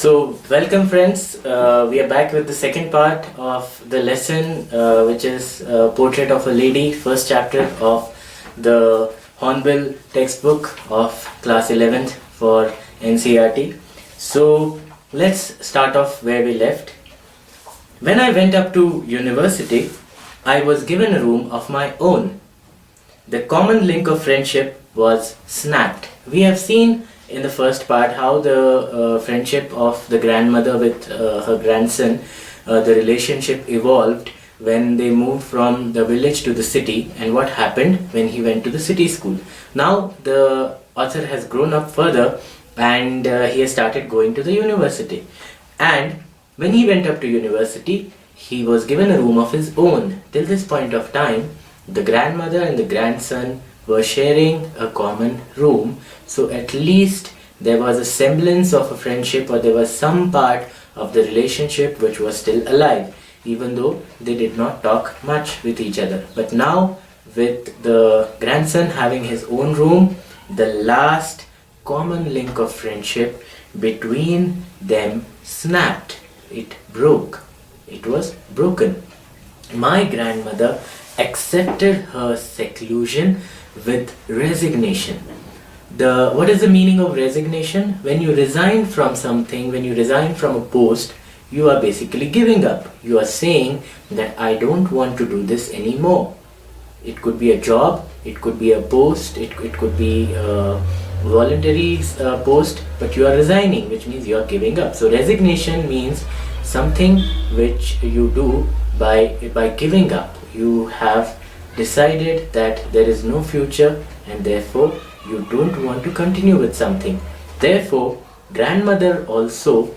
Welcome friends. We are back with the second part of the lesson, which is Portrait of a Lady, first chapter of the Hornbill textbook of class 11th for NCERT. So, let's start off where we left. When I went up to university, I was given a room of my own. The common link of friendship was snapped. We have seen in the first part how the friendship of the grandmother with her grandson, the relationship evolved when they moved from the village to the city, and what happened when he went to the city school. Now the author has grown up further and he has started going to the university, and when he went up to university he was given a room of his own. Till this point of time, the grandmother and the grandson were sharing a common room, so at least there was a semblance of a friendship, or there was some part of the relationship which was still alive, even though they did not talk much with each other. But now, with the grandson having his own room, the last common link of friendship between them snapped. It broke. It was broken. My grandmother accepted her seclusion with resignation. What is the meaning of resignation? When you resign from something, when you resign from a post, you are basically giving up. You are saying that I don't want to do this anymore. It could be a job, it could be a post, it could be a voluntary post, but you are resigning, which means you are giving up. So resignation means something which you do by giving up. You have decided that there is no future and therefore you don't want to continue with something. Therefore, grandmother also,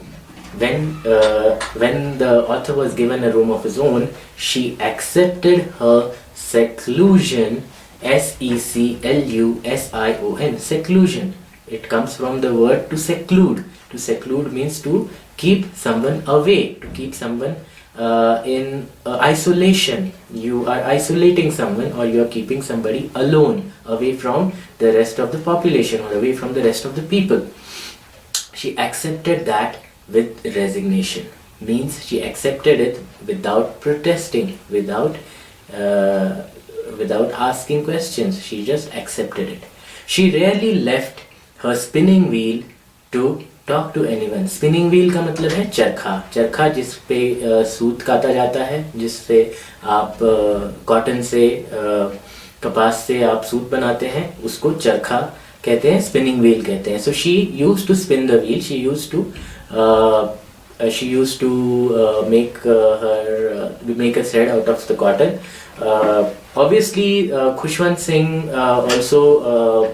when the author was given a room of his own, she accepted her seclusion, seclusion, seclusion. It comes from the word to seclude. To seclude means to keep someone away, to keep someone in isolation. You are isolating someone, or you are keeping somebody alone, away from the rest of the population, or away from the rest of the people. She accepted that with resignation. Means she accepted it without protesting, without asking questions. She just accepted it. She rarely left her spinning wheel to talk to anyone. Spinning wheel का मतलब है चरखा. चरखा जिस पे सूत काता जाता है, जिससे आप कॉटन से, कपास से आप सूत बनाते हैं, उसको चरखा कहते हैं, स्पिनिंग व्हील कहते हैं. So she used to spin the wheel. She used to make a thread out of the cotton. Obviously, Khushwant Singh also,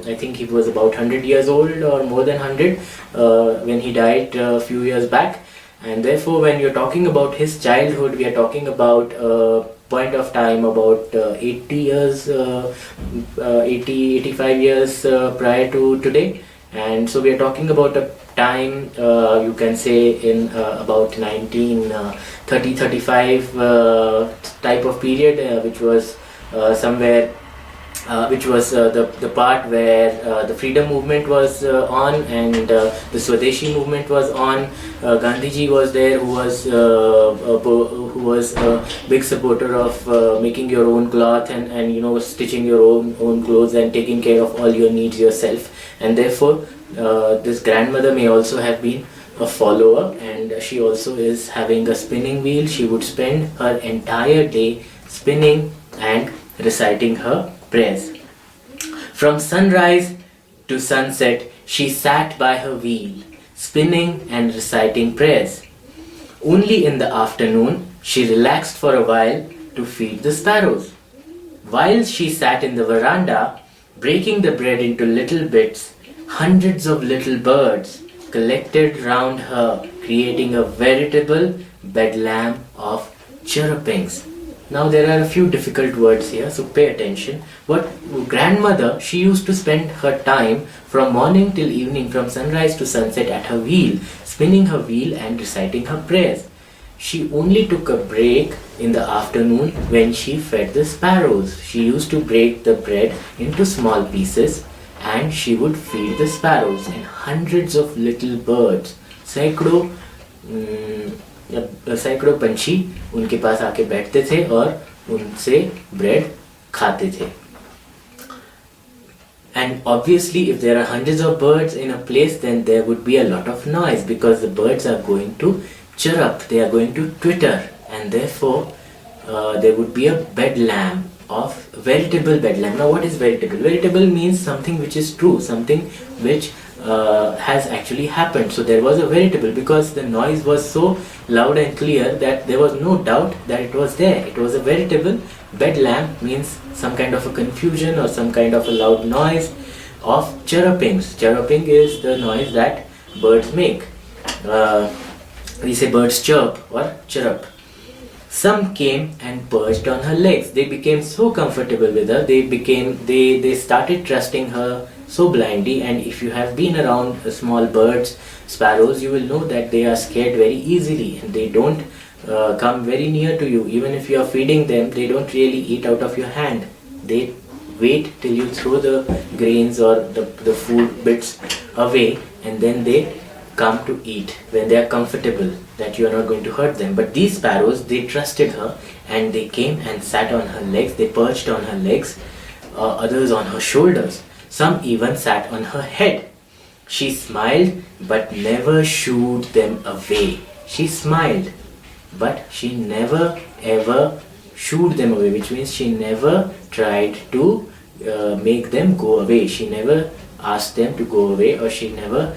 I think he was about 100 years old or more than 100 when he died a few years back. And therefore, when you're talking about his childhood, we are talking about a point of time about 85 years prior to today. And so we are talking about a time, you can say in about 1930-35 type of period, which was somewhere, which was the part where the freedom movement was on, and the Swadeshi movement was on. Gandhiji was there, who was a big supporter of making your own cloth and stitching your own clothes and taking care of all your needs yourself. And therefore this grandmother may also have been a follower, and she also is having a spinning wheel. She would spend her entire day spinning and reciting her prayers. From sunrise to sunset, she sat by her wheel, spinning and reciting prayers. Only in the afternoon, she relaxed for a while to feed the sparrows. While she sat in the veranda, breaking the bread into little bits, hundreds of little birds collected round her, creating a veritable bedlam of chirrupings. Now there are a few difficult words here, so pay attention. What grandmother, she used to spend her time from morning till evening, from sunrise to sunset at her wheel, spinning her wheel and reciting her prayers. She only took a break in the afternoon when she fed the sparrows. She used to break the bread into small pieces and she would feed the sparrows, and hundreds of little birds सैकड़ों पंछी उनके पास आके बैठते थे और उनसे bread खाते थे. And obviously, if there are hundreds of birds in a place, then there would be a lot of noise because the birds are going to chirrup, they are going to twitter, and therefore there would be a bedlam of veritable bedlam. Now, what is veritable? Veritable means something which is true, something which has actually happened. So there was a veritable because the noise was so loud and clear that there was no doubt that it was there. It was a veritable bedlam, means some kind of a confusion or some kind of a loud noise of chirrupings. Chirruping is the noise that birds make. We say birds chirp or chirrup. Some came and perched on her legs. They became so comfortable with her. They started trusting her so blindly. And if you have been around small birds, sparrows, you will know that they are scared very easily and they don't come very near to you. Even if you are feeding them, they don't really eat out of your hand. They wait till you throw the grains or the food bits away, and then they come to eat when they are comfortable that you are not going to hurt them. But these sparrows, they trusted her and they came and sat on her legs. They perched on her legs, others on her shoulders. Some even sat on her head. She smiled but never shooed them away. She smiled, but she never ever shooed them away, which means she never tried to make them go away. She never asked them to go away, or she never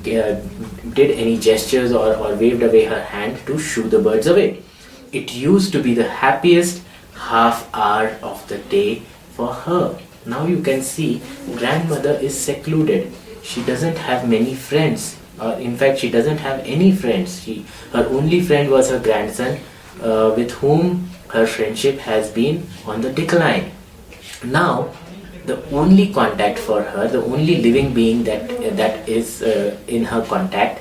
did any gestures or waved away her hand to shoo the birds away. It used to be the happiest half hour of the day for her. Now you can see grandmother is secluded. She doesn't have many friends. In fact, she doesn't have any friends. Her only friend was her grandson, with whom her friendship has been on the decline. Now, the only contact for her, the only living being that is in her contact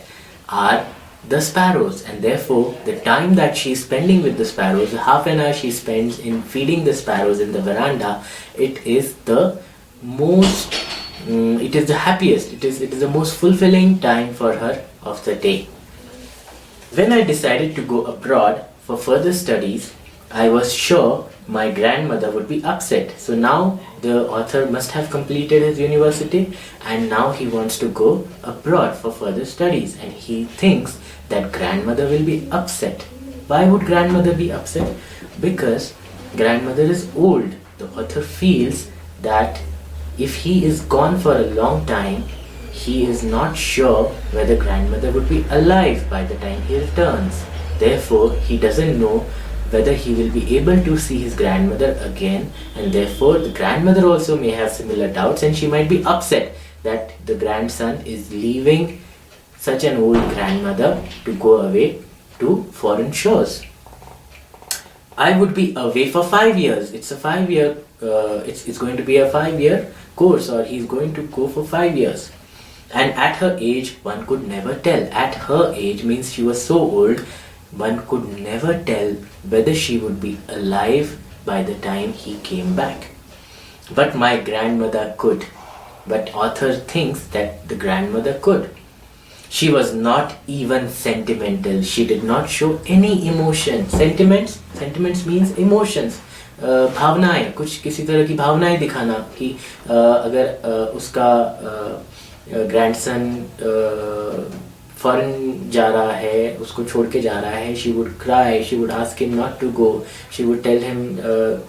are the sparrows, and therefore the time that she is spending with the sparrows, the half an hour she spends in feeding the sparrows in the veranda, it is the most, it is the happiest, it is the most fulfilling time for her of the day. When I decided to go abroad for further studies, I was sure my grandmother would be upset. So now the author must have completed his university and now he wants to go abroad for further studies, and he thinks that grandmother will be upset. Why would grandmother be upset? Because grandmother is old. The author feels that if he is gone for a long time, he is not sure whether grandmother would be alive by the time he returns. Therefore, he doesn't know whether he will be able to see his grandmother again, and therefore the grandmother also may have similar doubts and she might be upset that the grandson is leaving such an old grandmother to go away to foreign shores. I would be away for 5 years. It's a 5-year, it's going to be a 5-year course, or he's going to go for 5 years. And at her age, one could never tell. At her age means she was so old, one could never tell whether she would be alive by the time he came back. But my grandmother could. But author thinks that the grandmother could. She was not even sentimental. She did not show any emotion. Sentiments means emotions. भावनाएं, कुछ किसी तरह की भावनाएं दिखाना कि अगर उसका ग्रैंडसन फॉरेन जा रहा है, उसको छोड़ के जा रहा है, she would cry, she would ask him not to go, she would tell him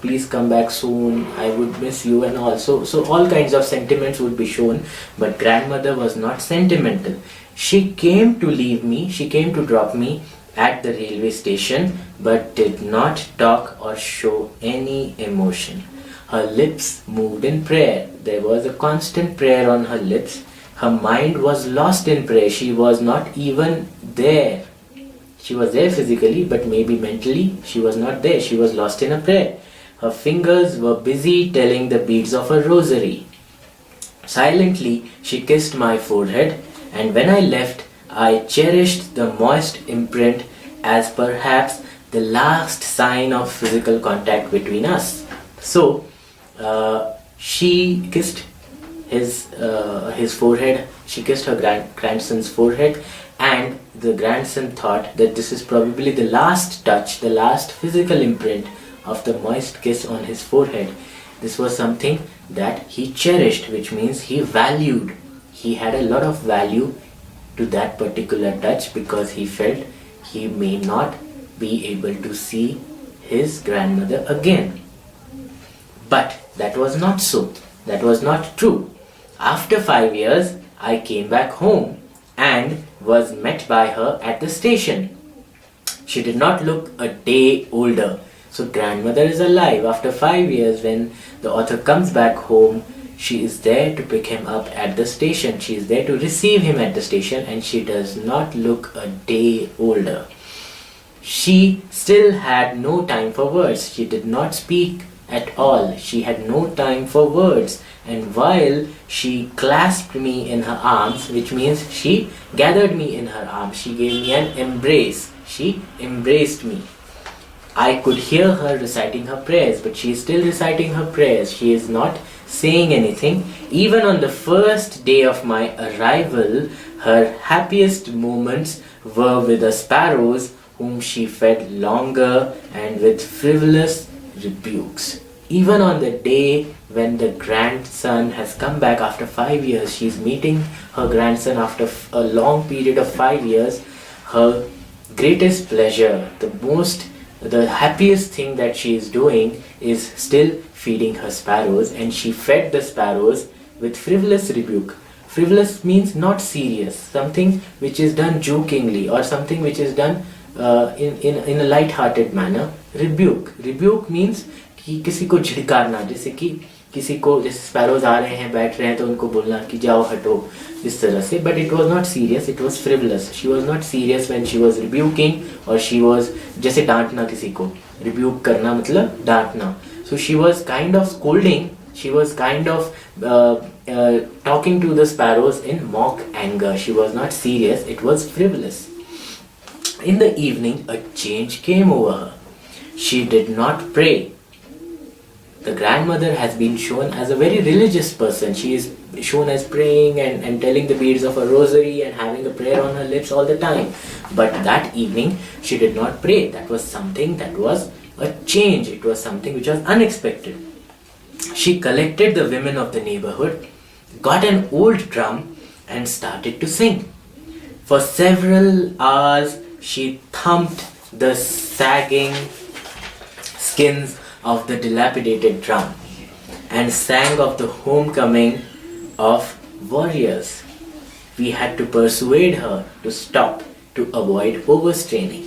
please come back soon, I would miss you, and all. So all kinds of sentiments would be shown, but grandmother was not sentimental. She came to leave me, she came to drop me at the railway station, but did not talk or show any emotion. Her lips moved in prayer. There was a constant prayer on her lips. Her mind was lost in prayer. She was not even there. She was there physically, but maybe mentally she was not there. She was lost in a prayer. Her fingers were busy telling the beads of a rosary. Silently, she kissed my forehead, and when I left, I cherished the moist imprint as perhaps the last sign of physical contact between us. So, she kissed his forehead She kissed her grandson's forehead, and the grandson thought that this is probably the last touch, the last physical imprint of the moist kiss on his forehead. This was something that he cherished, which means he valued. He had a lot of value to that particular touch because he felt he may not be able to see his grandmother again. But that was not so. That was not true. After 5 years, I came back home and was met by her at the station. She did not look a day older. So grandmother is alive. After 5 years, when the author comes back home, she is there to pick him up at the station. She is there to receive him at the station, and she does not look a day older. She still had no time for words. She did not speak at all. She had no time for words. And while she clasped me in her arms, which means she gathered me in her arms, she gave me an embrace. She embraced me. I could hear her reciting her prayers, but she is still reciting her prayers. She is not saying anything. Even on the first day of my arrival, her happiest moments were with the sparrows whom she fed longer and with frivolous rebukes. Even on the day when the grandson has come back after 5 years, she is meeting her grandson after a long period of 5 years. Her greatest pleasure, the happiest thing that she is doing is still feeding her sparrows, and she fed the sparrows with frivolous rebuke. Frivolous means not serious, something which is done jokingly or something which is done in a light-hearted manner. Rebuke means कि किसी को झिड़कारना, जैसे कि किसी को, जैसे sparrows आ रहे हैं बैठ रहे हैं तो उनको बोलना कि जाओ हटो, इस तरह से. But it was not serious, it was frivolous. She was not serious when she was rebuking, और शी वॉज, जैसे डांटना किसी को, रिब्यूक करना मतलब डांटना. So she was kind of scolding, she was kind of talking to the sparrows in mock anger. She was not serious, it was frivolous. In the evening, a change came over her. She did not pray. The grandmother has been shown as a very religious person. She is shown as praying and telling the beads of a rosary and having a prayer on her lips all the time. But that evening, she did not pray. That was something that was a change. It was something which was unexpected. She collected the women of the neighborhood, got an old drum and started to sing. For several hours, she thumped the sagging skins of the dilapidated drum and sang of the homecoming of warriors. We had to persuade her to stop to avoid overstraining.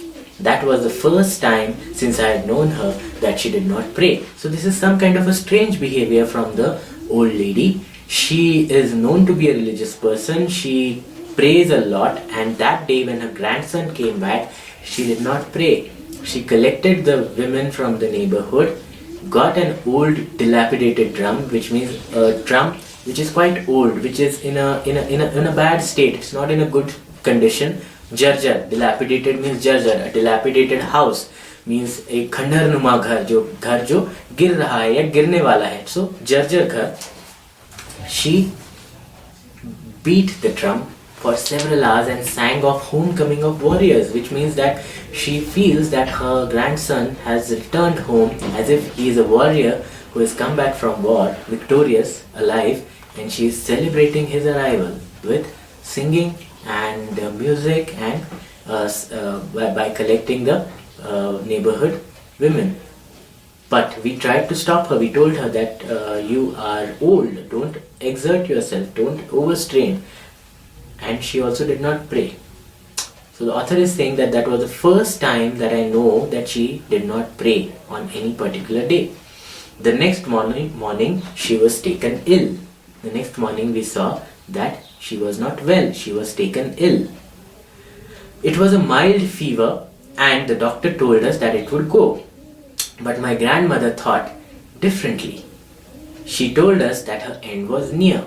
That was the first time since I had known her that she did not pray. So this is some kind of a strange behavior from the old lady. She is known to be a religious person. She prays a lot, and that day when her grandson came back, she did not pray. She collected the women from the neighborhood, got an old dilapidated drum, which means a drum which is quite old, which is in a bad state. It's not in a good condition. जर्जर, dilapidated means जर्जर. A dilapidated house means एक खंडर नुमा घर जो गिर रहा है या गिरने वाला है. So जर्जर घर. She beat the drum for several hours and sang of homecoming of warriors, which means that she feels that her grandson has returned home as if he is a warrior who has come back from war, victorious, alive, and she is celebrating his arrival with singing and music and by collecting the neighborhood women. But we tried to stop her. We told her that you are old, don't exert yourself, don't overstrain. And she also did not pray. So the author is saying that that was the first time that I know that she did not pray on any particular day. The next morning she was taken ill. The next morning we saw that she was not well. She was taken ill. It was a mild fever, and the doctor told us that it would go. But my grandmother thought differently. She told us that her end was near.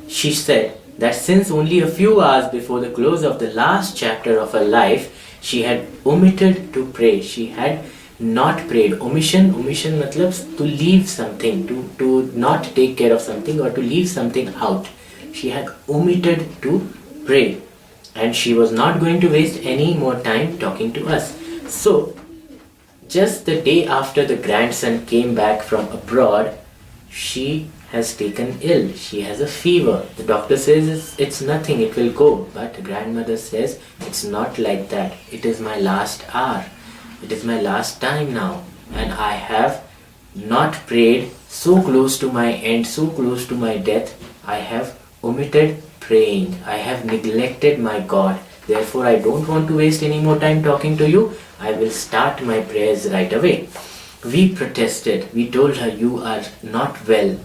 She said that since only a few hours before the close of the last chapter of her life, she had omitted to pray. She had not prayed. Omission matlab to leave something, to not take care of something or to leave something out. She had omitted to pray, and she was not going to waste any more time talking to us. So, just the day after the grandson came back from abroad, she has taken ill. She has a fever. The doctor says it's nothing, it will go. But grandmother says it's not like that. It is my last hour. It is my last time now. And I have not prayed, so close to my end, so close to my death. I have omitted praying. I have neglected my God. Therefore, I don't want to waste any more time talking to you. I will start my prayers right away. We protested. We told her, you are not well.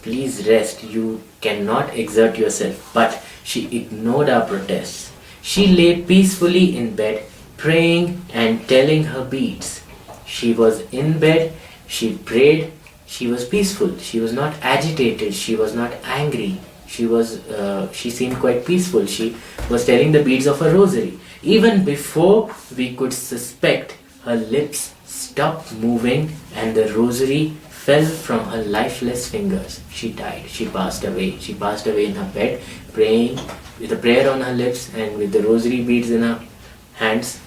Please rest. You cannot exert yourself. But she ignored our protests. She lay peacefully in bed, praying and telling her beads. She was in bed. She prayed. She was peaceful. She was not agitated. She was not angry. She seemed quite peaceful. She was telling the beads of her rosary. Even before we could suspect, her lips stopped moving and the rosary fell from her lifeless fingers. She died. She passed away. She passed away in her bed, praying with a prayer on her lips and with the rosary beads in her hands,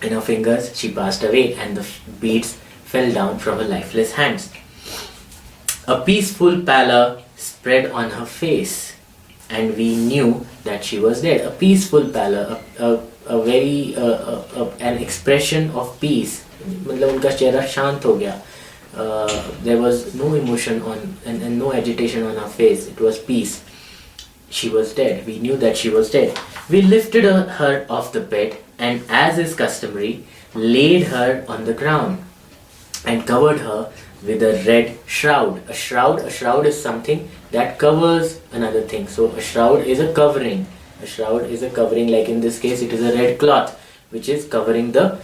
in her fingers. She passed away and the beads fell down from her lifeless hands. A peaceful pallor spread on her face, and we knew that she was dead. A peaceful pallor, an expression of peace. मतलब उनका चेहरा शांत हो गया. There was no emotion on and no agitation on her face. It was peace. She was dead. We knew that she was dead. We lifted her off the bed and, as is customary, laid her on the ground and covered her with a red shroud. A shroud is something that covers another thing. So a shroud is a covering. A shroud is a covering, like in this case it is a red cloth which is covering the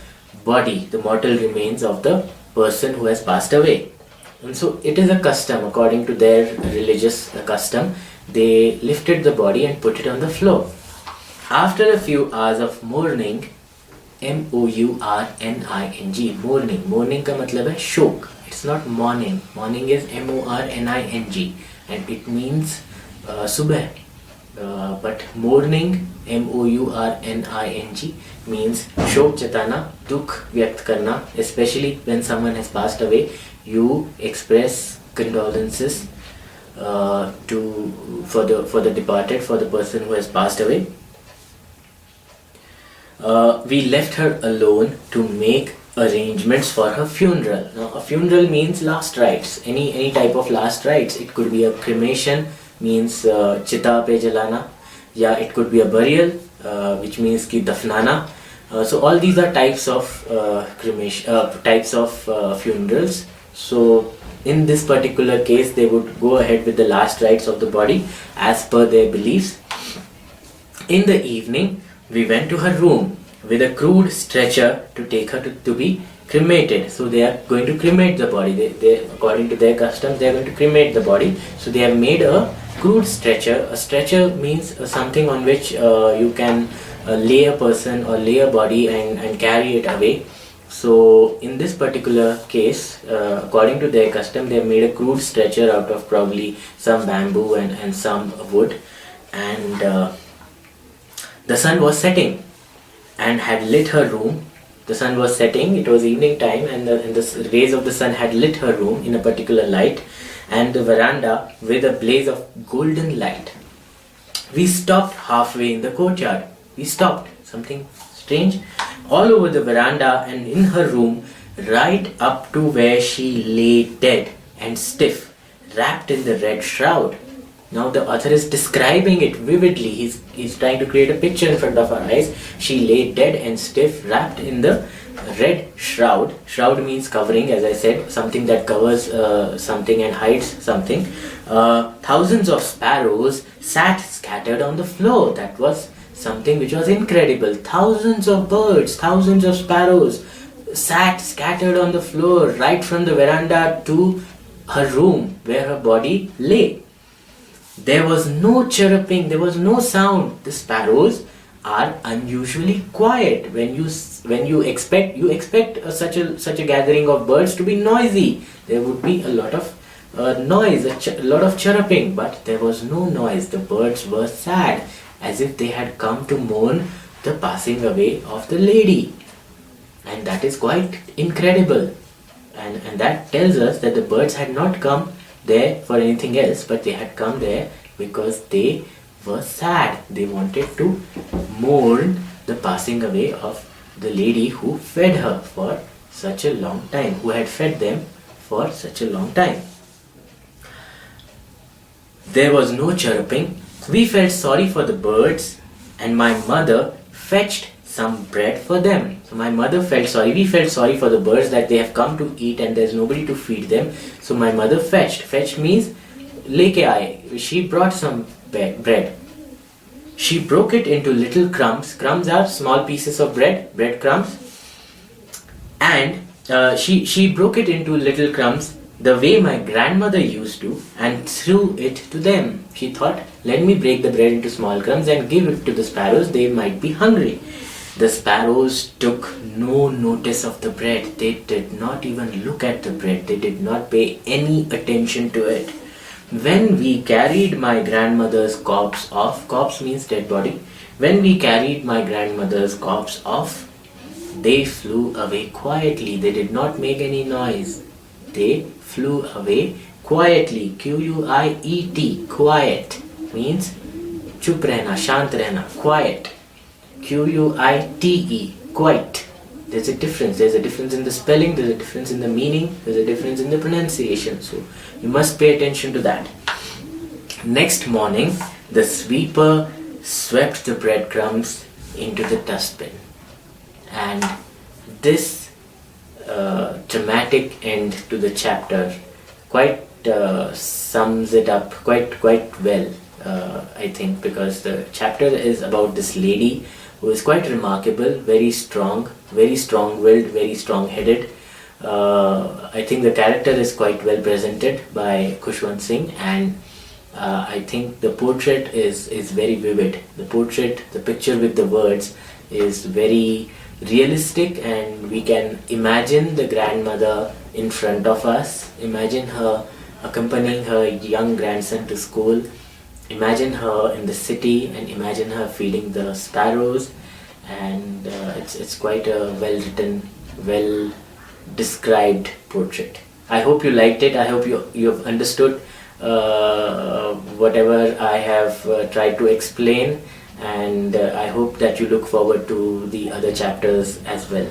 body, the mortal remains of the person who has passed away. And so it is a custom, according to their religious custom, they lifted the body and put it on the floor. After a few hours of mourning, M-O-U-R-N-I-N-G, mourning. Mourning का मतलब है शोक. It's not morning. Morning is M-O-R-N-I-N-G and it means subah. But mourning, M-O-U-R-N-I-G, means shok jatana, dukh vyakt karna, especially when someone has passed away. You express condolences for the departed, for the person who has passed away. We left her alone to make arrangements for her funeral. Now, a funeral means last rites. Any type of last rites. It could be a cremation, means chita pe jalana, yeah, it could be a burial, which means ki dafnana. So all these are types of funerals. So in this particular case, they would go ahead with the last rites of the body as per their beliefs. In the evening, we went to her room with a crude stretcher to take her to be cremated. So they are going to cremate the body. They according to their customs, they are going to cremate the body. So they have made a crude stretcher. A stretcher means something on which you can lay a person or lay a body and carry it away. So in this particular case, according to their custom, they have made a crude stretcher out of probably some bamboo and some wood. And the sun was setting and had lit her room. The sun was setting, it was evening time, and the rays of the sun had lit her room in a particular light and the veranda with a blaze of golden light. We stopped halfway in the courtyard. We stopped. Something strange. All over the veranda and in her room, right up to where she lay dead and stiff, wrapped in the red shroud. Now the author is describing it vividly. He's trying to create a picture in front of our eyes. She lay dead and stiff, wrapped in the red shroud. Shroud means covering, as I said, something that covers something and hides something. Thousands of sparrows sat scattered on the floor. That was something which was incredible. Thousands of birds, thousands of sparrows sat scattered on the floor right from the veranda to her room where her body lay. There was no chirruping, there was no sound. The sparrows are unusually quiet. When you expect such a gathering of birds to be noisy. There would be a lot of noise, a lot of chirruping, but there was no noise. The birds were sad, as if they had come to mourn the passing away of the lady. And that is quite incredible. And that tells us that the birds had not come there for anything else, but they had come there because they were sad. They wanted to mourn the passing away of the lady who fed her for such a long time, who had fed them for such a long time. There was no chirruping. We felt sorry for the birds, and my mother fetched some bread for them. So my mother felt sorry. We felt sorry for the birds that they have come to eat and there's nobody to feed them. So my mother fetched. Fetched means leke aaye. She brought some bread. She broke it into little crumbs. Crumbs are small pieces of bread crumbs. And she broke it into little crumbs the way my grandmother used to, and threw it to them. She thought, let me break the bread into small crumbs and give it to the sparrows. They might be hungry. The sparrows took no notice of the bread. They did not even look at the bread. They did not pay any attention to it. When we carried my grandmother's corpse off, corpse means dead body. When we carried my grandmother's corpse off, they flew away quietly. They did not make any noise. They flew away quietly. Quiet. Quiet means chup rehna, shant rehna, quiet. Quite. Quite. There's a difference. There's a difference in the spelling, there's a difference in the meaning, there's a difference in the pronunciation. So you must pay attention to that. Next morning, the sweeper swept the breadcrumbs into the dustbin. And this dramatic end to the chapter quite sums it up quite well, I think, because the chapter is about this lady who is quite remarkable, very strong-willed, very strong-headed. I think the character is quite well presented by Khushwant Singh, and I think the portrait is very vivid. The picture with the words is very realistic, and we can imagine the grandmother in front of us, imagine her accompanying her young grandson to school, imagine her in the city, and imagine her feeding the sparrows. And it's quite a well written, well described portrait. I hope you liked it. I hope you have understood whatever I have tried to explain, and I hope that you look forward to the other chapters as well.